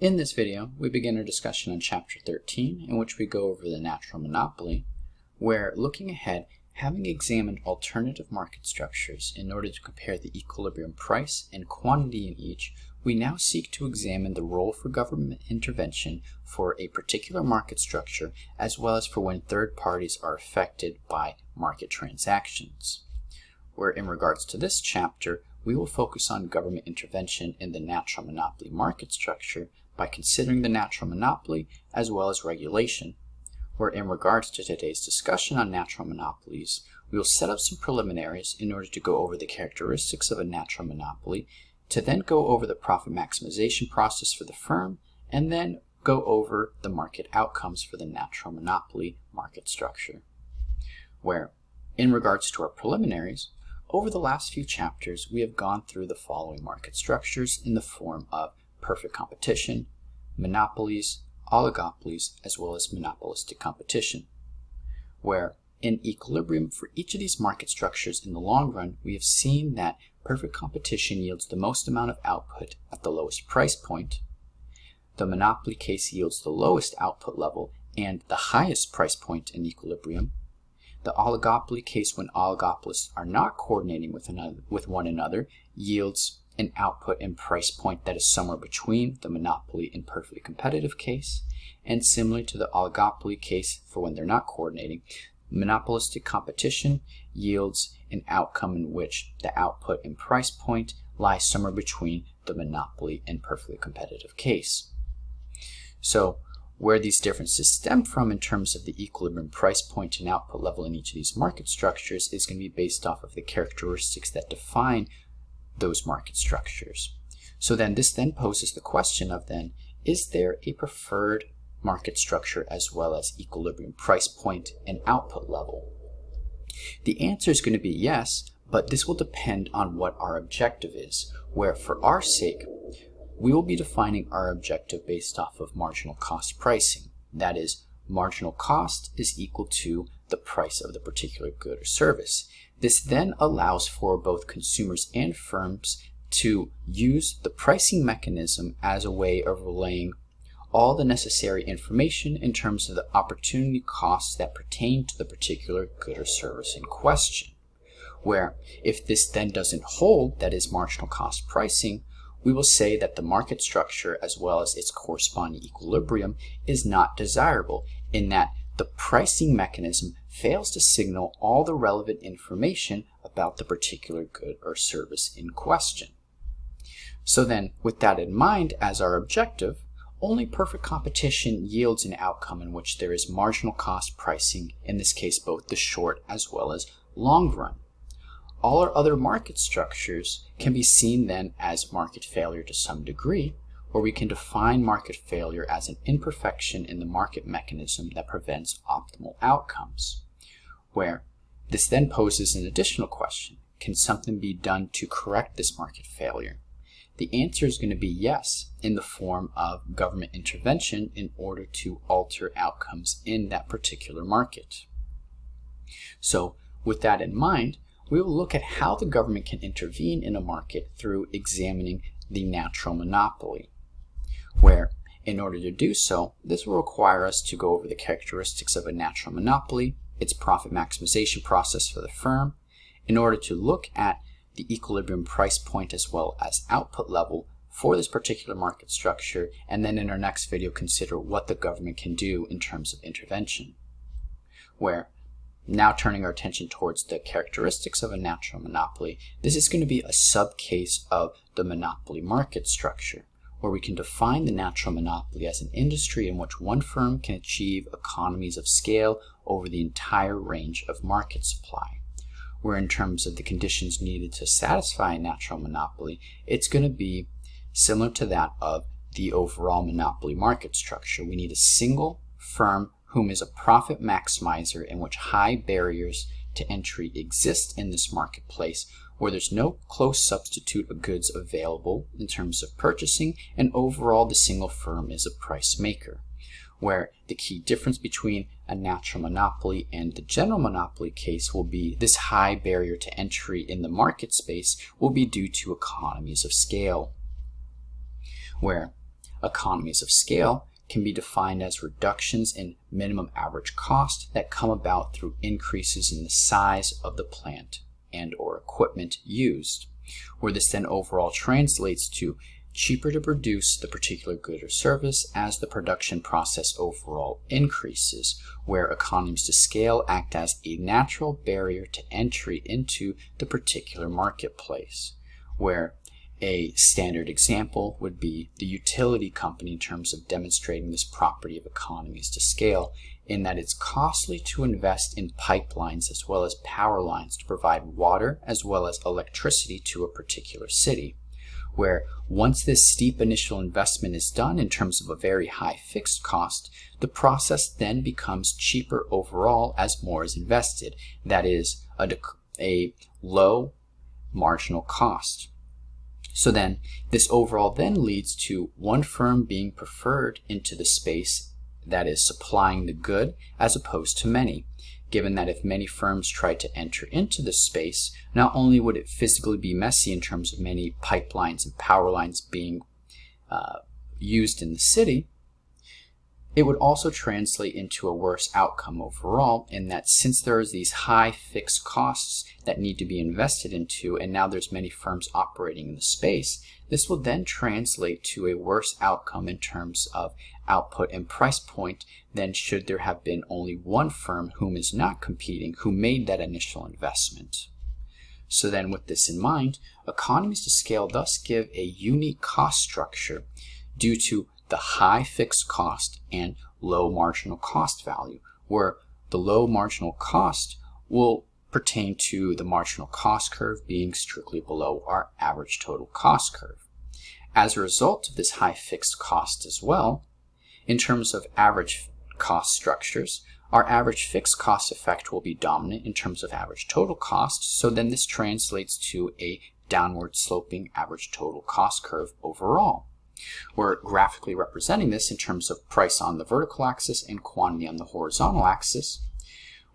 In this video, we begin our discussion on Chapter 13, in which we go over the natural monopoly, where, looking ahead, having examined alternative market structures in order to compare the equilibrium price and quantity in each, we now seek to examine the role for government intervention for a particular market structure, as well as for when third parties are affected by market transactions. Where in regards to this chapter, we will focus on government intervention in the natural monopoly market structure by considering the natural monopoly as well as regulation. Where in regards to today's discussion on natural monopolies, we will set up some preliminaries in order to go over the characteristics of a natural monopoly, to then go over the profit maximization process for the firm, and then go over the market outcomes for the natural monopoly market structure. Where, in regards to our preliminaries, over the last few chapters, we have gone through the following market structures in the form of perfect competition, monopolies, oligopolies, as well as monopolistic competition. Where, in equilibrium for each of these market structures in the long run, we have seen that perfect competition yields the most amount of output at the lowest price point. The monopoly case yields the lowest output level and the highest price point in equilibrium. The oligopoly case, when oligopolists are not coordinating with one another, yields an output and price point that is somewhere between the monopoly and perfectly competitive case. And similar to the oligopoly case, for when they're not coordinating, monopolistic competition yields an outcome in which the output and price point lie somewhere between the monopoly and perfectly competitive case. So, where these differences stem from in terms of the equilibrium price point and output level in each of these market structures is going to be based off of the characteristics that define those market structures. So then this then poses the question of then, is there a preferred market structure as well as equilibrium price point and output level? The answer is going to be yes, but this will depend on what our objective is, where for our sake, we will be defining our objective based off of marginal cost pricing. That is, marginal cost is equal to the price of the particular good or service. This then allows for both consumers and firms to use the pricing mechanism as a way of relaying all the necessary information in terms of the opportunity costs that pertain to the particular good or service in question. Where, if this then doesn't hold, that is marginal cost pricing, we will say that the market structure as well as its corresponding equilibrium is not desirable, in that the pricing mechanism fails to signal all the relevant information about the particular good or service in question. So then, with that in mind as our objective, only perfect competition yields an outcome in which there is marginal cost pricing, in this case both the short as well as long run. All our other market structures can be seen then as market failure to some degree, where we can define market failure as an imperfection in the market mechanism that prevents optimal outcomes. Where this then poses an additional question: can something be done to correct this market failure? The answer is going to be yes, in the form of government intervention in order to alter outcomes in that particular market. So, with that in mind, we will look at how the government can intervene in a market through examining the natural monopoly. Where, in order to do so, this will require us to go over the characteristics of a natural monopoly, its profit maximization process for the firm, in order to look at the equilibrium price point as well as output level for this particular market structure, and then in our next video consider what the government can do in terms of intervention. Where, now turning our attention towards the characteristics of a natural monopoly, this is going to be a subcase of the monopoly market structure, where we can define the natural monopoly as an industry in which one firm can achieve economies of scale over the entire range of market supply. Where in terms of the conditions needed to satisfy a natural monopoly, it's going to be similar to that of the overall monopoly market structure. We need a single firm whom is a profit maximizer in which high barriers to entry exist in this marketplace, where there's no close substitute of goods available in terms of purchasing, and overall the single firm is a price maker. Where the key difference between a natural monopoly and the general monopoly case will be this high barrier to entry in the market space will be due to economies of scale. Where Economies of scale can be defined as reductions in minimum average cost that come about through increases in the size of the plant and or equipment used, where this then overall translates to cheaper to produce the particular good or service as the production process overall increases, where economies of scale act as a natural barrier to entry into the particular marketplace, where a standard example would be the utility company in terms of demonstrating this property of economies to scale, in that it's costly to invest in pipelines as well as power lines to provide water as well as electricity to a particular city, where once this steep initial investment is done in terms of a very high fixed cost, the process then becomes cheaper overall as more is invested. That is a low marginal cost. So then this overall then leads to one firm being preferred into the space that is supplying the good as opposed to many, given that if many firms tried to enter into this space, not only would it physically be messy in terms of many pipelines and power lines being used in the city, it would also translate into a worse outcome overall, in that since there is these high fixed costs that need to be invested into, and now there's many firms operating in the space, this will then translate to a worse outcome in terms of output and price point than should there have been only one firm whom is not competing, who made that initial investment. So then with this in mind, economies of scale thus give a unique cost structure due to the high fixed cost and low marginal cost value, where the low marginal cost will pertain to the marginal cost curve being strictly below our average total cost curve. As a result of this high fixed cost as well, in terms of average cost structures, our average fixed cost effect will be dominant in terms of average total cost, so then this translates to a downward sloping average total cost curve overall. We're graphically representing this in terms of price on the vertical axis and quantity on the horizontal axis.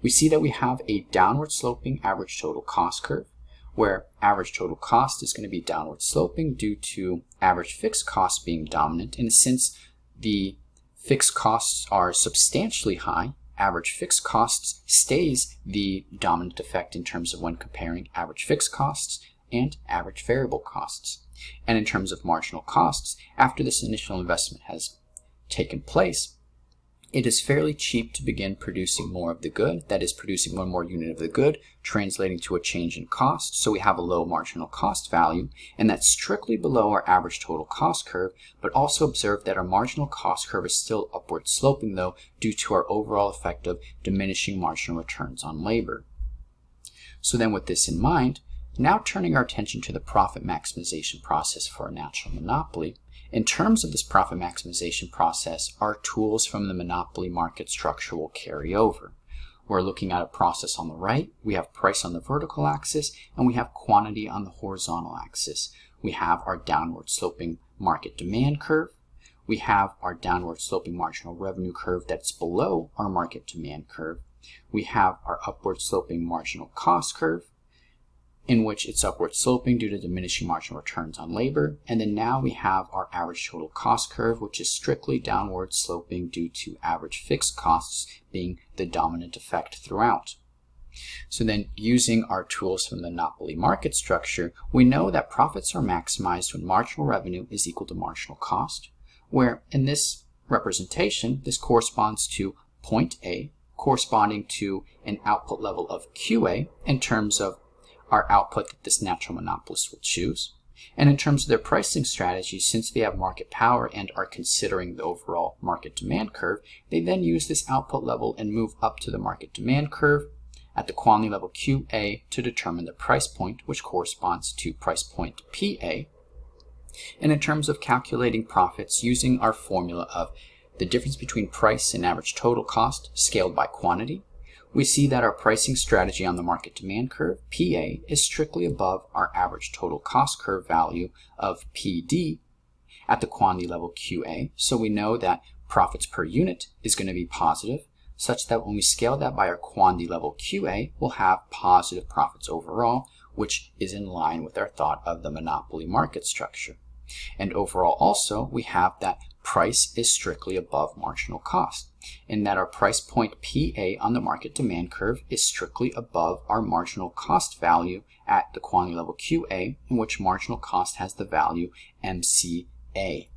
We see that we have a downward sloping average total cost curve, where average total cost is going to be downward sloping due to average fixed costs being dominant. And since the fixed costs are substantially high, average fixed costs stays the dominant effect in terms of when comparing average fixed costs and average variable costs. And in terms of marginal costs, after this initial investment has taken place, it is fairly cheap to begin producing more of the good, that is producing one more unit of the good, translating to a change in cost. So we have a low marginal cost value, and that's strictly below our average total cost curve, but also observe that our marginal cost curve is still upward sloping though, due to our overall effect of diminishing marginal returns on labor. So then with this in mind, now turning our attention to the profit maximization process for a natural monopoly. In terms of this profit maximization process, our tools from the monopoly market structure will carry over. We're looking at a process on the right, we have price on the vertical axis, and we have quantity on the horizontal axis. We have our downward sloping market demand curve. We have our downward sloping marginal revenue curve that's below our market demand curve. We have our upward sloping marginal cost curve, in which it's upward sloping due to diminishing marginal returns on labor. And then now we have our average total cost curve, which is strictly downward sloping due to average fixed costs being the dominant effect throughout. So then using our tools from the monopoly market structure, we know that profits are maximized when marginal revenue is equal to marginal cost, where in this representation, this corresponds to point A, corresponding to an output level of QA in terms of our output that this natural monopolist will choose. And in terms of their pricing strategy, since they have market power and are considering the overall market demand curve, they then use this output level and move up to the market demand curve at the quantity level QA to determine the price point, which corresponds to price point PA. And in terms of calculating profits, using our formula of the difference between price and average total cost scaled by quantity, we see that our pricing strategy on the market demand curve, PA, is strictly above our average total cost curve value of PD at the quantity level QA. So we know that profits per unit is going to be positive, such that when we scale that by our quantity level QA, we'll have positive profits overall, which is in line with our thought of the monopoly market structure. And overall also, we have that price is strictly above marginal cost, and that our price point PA on the market demand curve is strictly above our marginal cost value at the quantity level QA, in which marginal cost has the value MCA.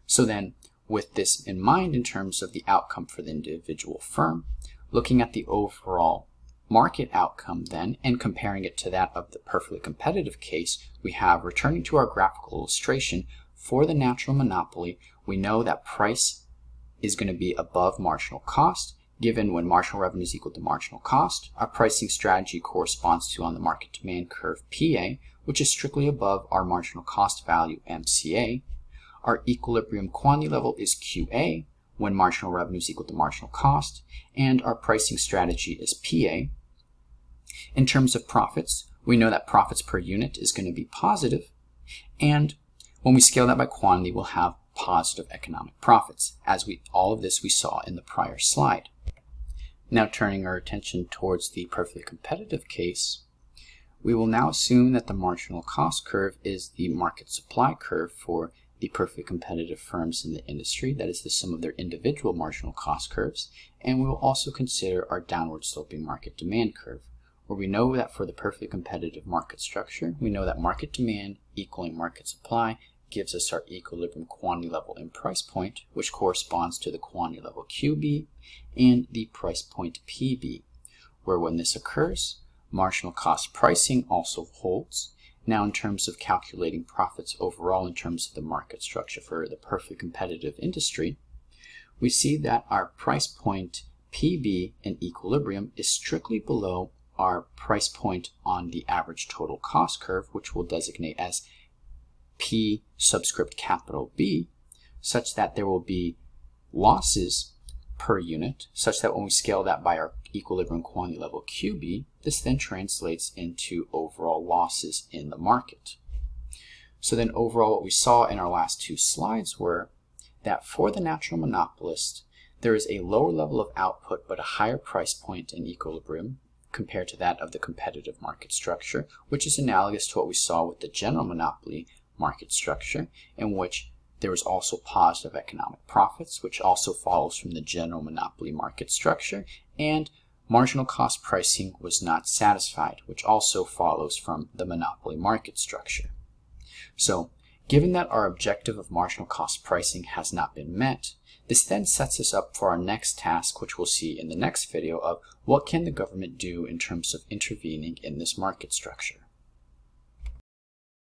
So then, with this in mind in terms of the outcome for the individual firm, looking at the overall market outcome then and comparing it to that of the perfectly competitive case, we have, returning to our graphical illustration, for the natural monopoly, we know that price is going to be above marginal cost. Given when marginal revenue is equal to marginal cost, our pricing strategy corresponds to on the market demand curve PA, which is strictly above our marginal cost value MCA. Our equilibrium quantity level is QA, when marginal revenue is equal to marginal cost, and our pricing strategy is PA. In terms of profits, we know that profits per unit is going to be positive, and when we scale that by quantity, we'll have positive economic profits, as all of this we saw in the prior slide. Now turning our attention towards the perfectly competitive case, we will now assume that the marginal cost curve is the market supply curve for the perfectly competitive firms in the industry, that is the sum of their individual marginal cost curves, and we will also consider our downward sloping market demand curve, where we know that for the perfectly competitive market structure, we know that market demand equaling market supply gives us our equilibrium quantity level and price point, which corresponds to the quantity level QB and the price point PB, where when this occurs, marginal cost pricing also holds. Now in terms of calculating profits overall in terms of the market structure for the perfectly competitive industry, we see that our price point PB in equilibrium is strictly below our price point on the average total cost curve, which we'll designate as P subscript capital B, such that there will be losses per unit, such that when we scale that by our equilibrium quantity level QB, this then translates into overall losses in the market. So then overall what we saw in our last two slides were that for the natural monopolist, there is a lower level of output but a higher price point in equilibrium compared to that of the competitive market structure, which is analogous to what we saw with the general monopoly market structure, in which there was also positive economic profits, which also follows from the general monopoly market structure, and marginal cost pricing was not satisfied, which also follows from the monopoly market structure. So, given that our objective of marginal cost pricing has not been met, this then sets us up for our next task, which we'll see in the next video, of what can the government do in terms of intervening in this market structure.